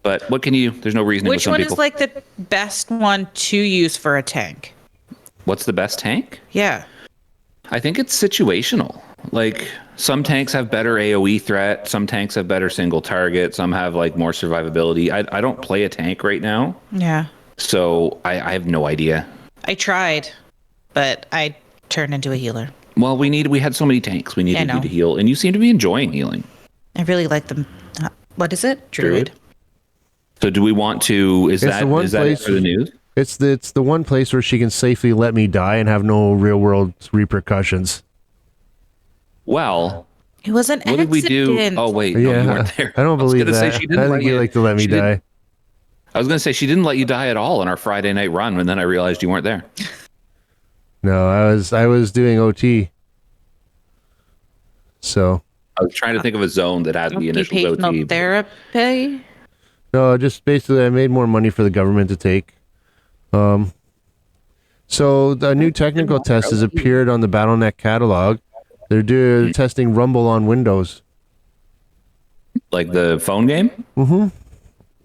But what can you? There's no reasoning with Which some one people. is like the best one to use for a tank? What's the best tank? Yeah. I think it's situational. Like some tanks have better AoE threat, some tanks have better single target, some have like more survivability. I don't play a tank right now, Yeah. so I have no idea. I tried, but I turned into a healer. Well, we had so many tanks. We needed know. you to heal, and you seem to be enjoying healing. I really like them. What is it? Druid. So do we want to? Is It's that the one is that it place- for the news? It's the one place where she can safely let me die and have no real world repercussions. Well, It was an what did we do? accident. Oh wait, no, you weren't there. I don't believe was gonna that. say she didn't I let think you you like to let me she didn't- die. I was going to say she didn't let you die at all on our Friday night run, and then I realized you weren't there. No, I was doing OT. So I was trying to think of a zone that had the initial Occupational OT. therapy. no, just basically I made more money for the government to take. So the new technical test has appeared on the BattleNet catalog. They're testing Rumble on Windows. Like the phone game? Mm-hmm.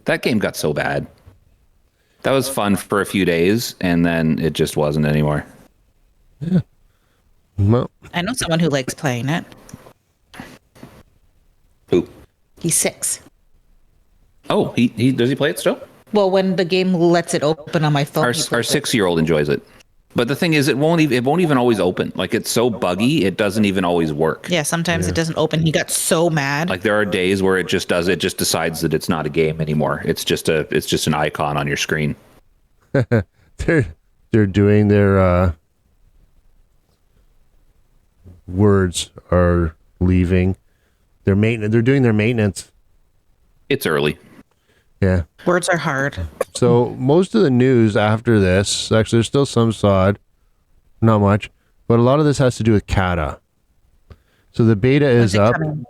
That game got so bad. That was fun for a few days, and then it just wasn't anymore. Yeah. Well, I know someone who likes playing it. Who? He's 6. Oh, he does he play it still? Well, when the game lets it open on my phone, Our he plays it. 6-year-old enjoys it. But the thing is, it won't even always open. Like it's so buggy, it doesn't even always work. Yeah, sometimes it doesn't open. He got so mad. Like there are days where it just decides that it's not a game anymore. It's just an icon on your screen. they're doing their words are leaving. They're doing their maintenance. It's early. Yeah. Words are hard. So most of the news after this, actually, there's still some SOD, not much, but a lot of this has to do with Kata. So the beta is up in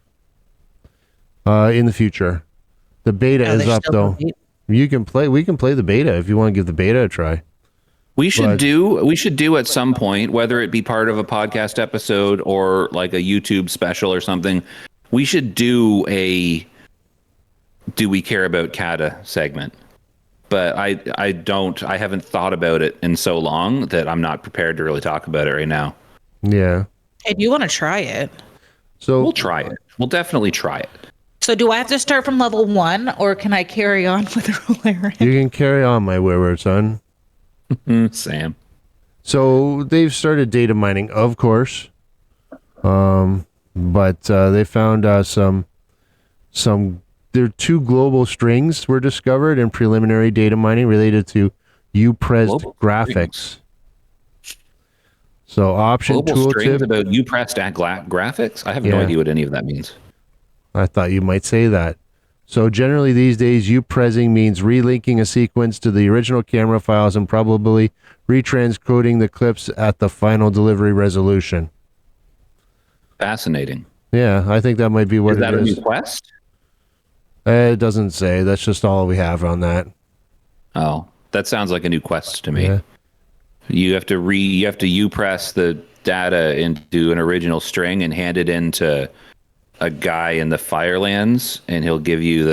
the future. The beta is up though. We can play the beta if you want to give the beta a try. We should do at some point, whether it be part of a podcast episode or like a YouTube special or something. We should do a "Do we care about Kata" segment. But I haven't thought about it in so long that I'm not prepared to really talk about it right now. Yeah. Hey, do you want to try it? So we'll try it. We'll definitely try it. So do I have to start from level 1 or can I carry on with Rolarian? You can carry on, my wayward son. Sam. So they've started data mining, of course. But they found some there are 2 global strings were discovered in preliminary data mining related to UPressed Global graphics. strings. So option Global strings tooltip. about UPressed graphics? I have no Yeah. idea what any of that means. I thought you might say that. So generally these days, UPressing means relinking a sequence to the original camera files and probably retranscoding the clips at the final delivery resolution. Fascinating. Yeah, I think that might be what Is that it a is. new quest? It doesn't say. That's just all we have on that. Oh, that sounds like a new quest to me. Yeah. You have to UPress the data into an original string and hand it into a guy in the Firelands, and he'll give you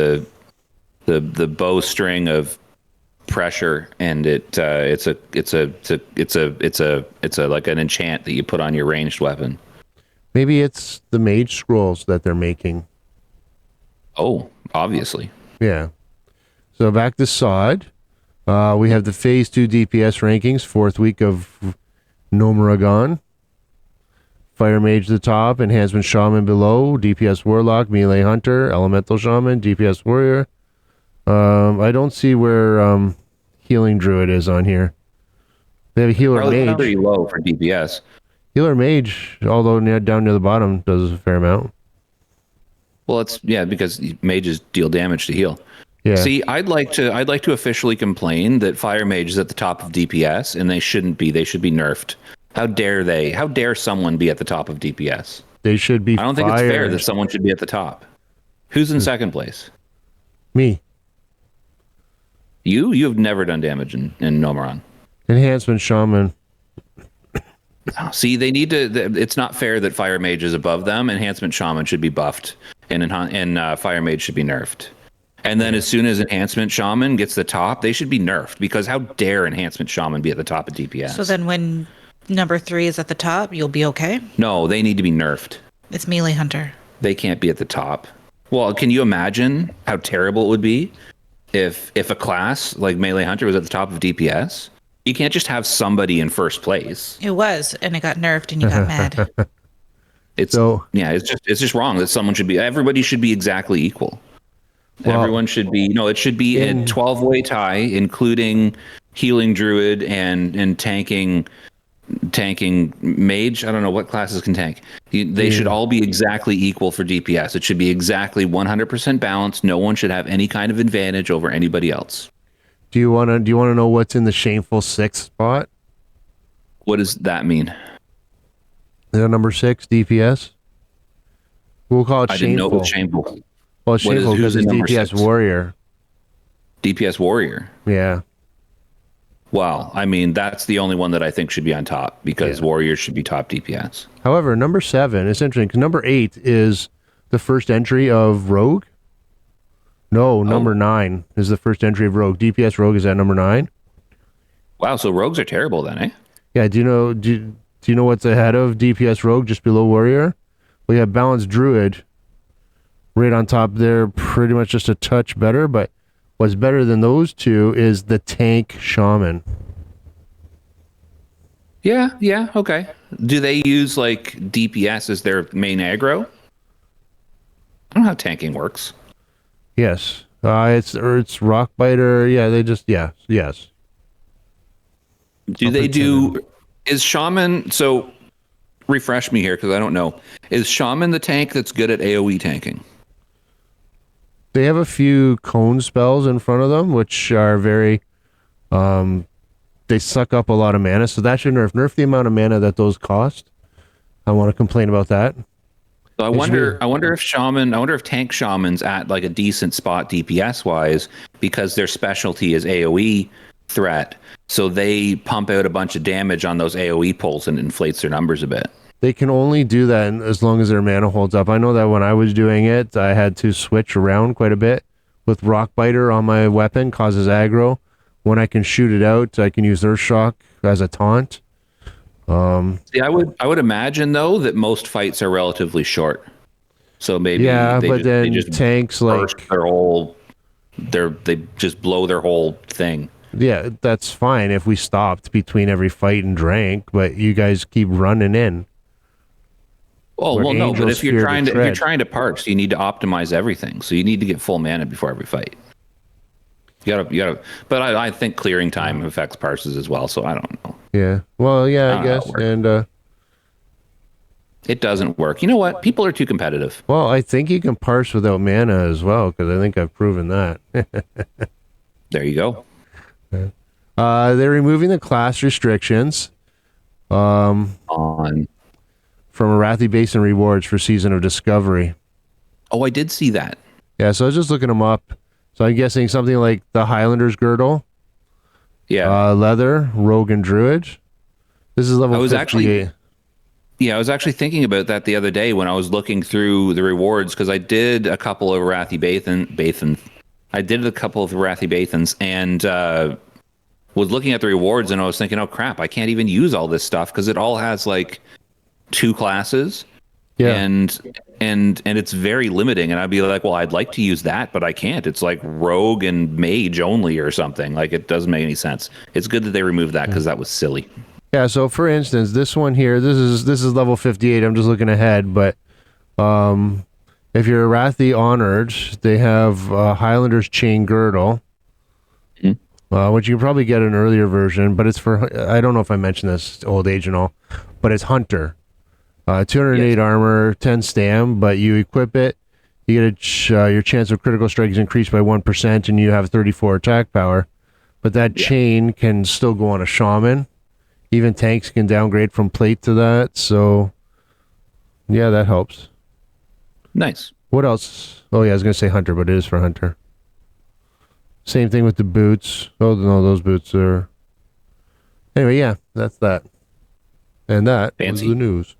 the bowstring of pressure, and it's a like an enchant that you put on your ranged weapon. Maybe it's the mage scrolls that they're making. Oh, obviously. Yeah. So back to SOD. We have the Phase 2 DPS rankings, 4th week of Nomuragon. Fire Mage the top, Enhancement Shaman below, DPS Warlock, Melee Hunter, Elemental Shaman, DPS Warrior. I don't see where Healing Druid is on here. They have a Healer Probably Mage. pretty low for DPS. Healer Mage, although down near the bottom, does a fair amount. Well, it's because mages deal damage to heal. Yeah. See, I'd like to officially complain that Fire Mage is at the top of DPS, and they shouldn't be. They should be nerfed. How dare they? How dare someone be at the top of DPS? They should be I don't think it's fair that someone should be at the top. Who's in second place? Me. You? You have never done damage in Nomoran. Enhancement Shaman. See, they need to. It's not fair that Fire Mage is above them. Enhancement Shaman should be buffed, and Fire Mage should be nerfed. And then as soon as Enhancement Shaman gets the top, they should be nerfed, because how dare Enhancement Shaman be at the top of DPS? So then when number 3 is at the top, you'll be okay? No, they need to be nerfed. It's Melee Hunter. They can't be at the top. Well, can you imagine how terrible it would be if a class like Melee Hunter was at the top of DPS? You can't just have somebody in first place. It was, and it got nerfed, and you got mad. It's just wrong that everybody should be exactly equal. Well, Everyone should be, it should be a 12-way tie, including healing druid and tanking mage. I don't know what classes can tank. They should all be exactly equal for DPS. It should be exactly 100% balanced. No one should have any kind of advantage over anybody else. Do you want to know what's in the shameful 6th spot? What does that mean? The number 6 DPS. We'll call it I shameful. didn't know it was shameful. Well, it's shameful because it's DPS 6? warrior. DPS warrior. Yeah. Well, I mean, that's the only one that I think should be on top, because warriors should be top DPS. However, number 7 is interesting because number 8 is the first entry of rogue. No, number 9 is the first entry of rogue. DPS rogue is at number 9. Wow, so rogues are terrible then, eh? Yeah. Do you know what's ahead of DPS rogue, just below warrior? We have balanced druid right on top there, pretty much just a touch better. But what's better than those two is the tank shaman. Yeah, okay. Do they use like DPS as their main aggro? I don't know how tanking works. Yes. It's rock biter. Yeah, yes. Is shaman, so refresh me here because I don't know. Is shaman the tank that's good at AoE tanking? They have a few cone spells in front of them, which are very, they suck up a lot of mana. So that should nerf the amount of mana that those cost. I want to complain about that. So I wonder if tank shaman's at like a decent spot DPS wise, because their specialty is AoE threat. So they pump out a bunch of damage on those AoE pulls and inflates their numbers a bit. They can only do that as long as their mana holds up. I know that when I was doing it, I had to switch around quite a bit. With Rockbiter on my weapon, causes aggro. When I can shoot it out, I can use Earth Shock as a taunt. See, I would imagine though that most fights are relatively short. So maybe they just tanks like they just blow their whole thing. Yeah, that's fine if we stopped between every fight and drank, but you guys keep running in. Oh, well, no, but if you're trying to parse, you need to optimize everything. So you need to get full mana before every fight. You gotta. But I think clearing time affects parses as well. So I don't know. Yeah. Well, yeah, I guess, and it doesn't work. You know what? People are too competitive. Well, I think you can parse without mana as well, because I think I've proven that. There you go. They're removing the class restrictions from Arathi Basin rewards for Season of Discovery. Oh, I did see that. Yeah, so I was just looking them up. So I'm guessing something like the Highlander's Girdle. Yeah. Leather, Rogue, and Druid. This is level 58. I was actually thinking about that the other day when I was looking through the rewards, because I did a couple of Arathi Bathans. I did a couple of Arathi Bathans and was looking at the rewards, and I was thinking, oh crap, I can't even use all this stuff because it all has like 2 classes. Yeah. And it's very limiting, and I'd be like, well, I'd like to use that, but I can't. It's like rogue and mage only or something. Like, it doesn't make any sense. It's good that they removed that because that was silly. Yeah, so for instance, this one here, this is level 58. I'm just looking ahead, but if you're Arathi Honored, they have Highlander's Chain Girdle, which you can probably get an earlier version, but it's for, I don't know if I mentioned this, old age and all, but it's Hunter. 208 armor, 10 stam, but you equip it, you get your chance of critical strike is increased by 1%, and you have 34 attack power. But that chain can still go on a shaman. Even tanks can downgrade from plate to that, so yeah, that helps. Nice. What else? Oh yeah, I was going to say Hunter, but it is for Hunter. Same thing with the boots. Oh no, those boots are... Anyway, yeah, that's that. And that was the news.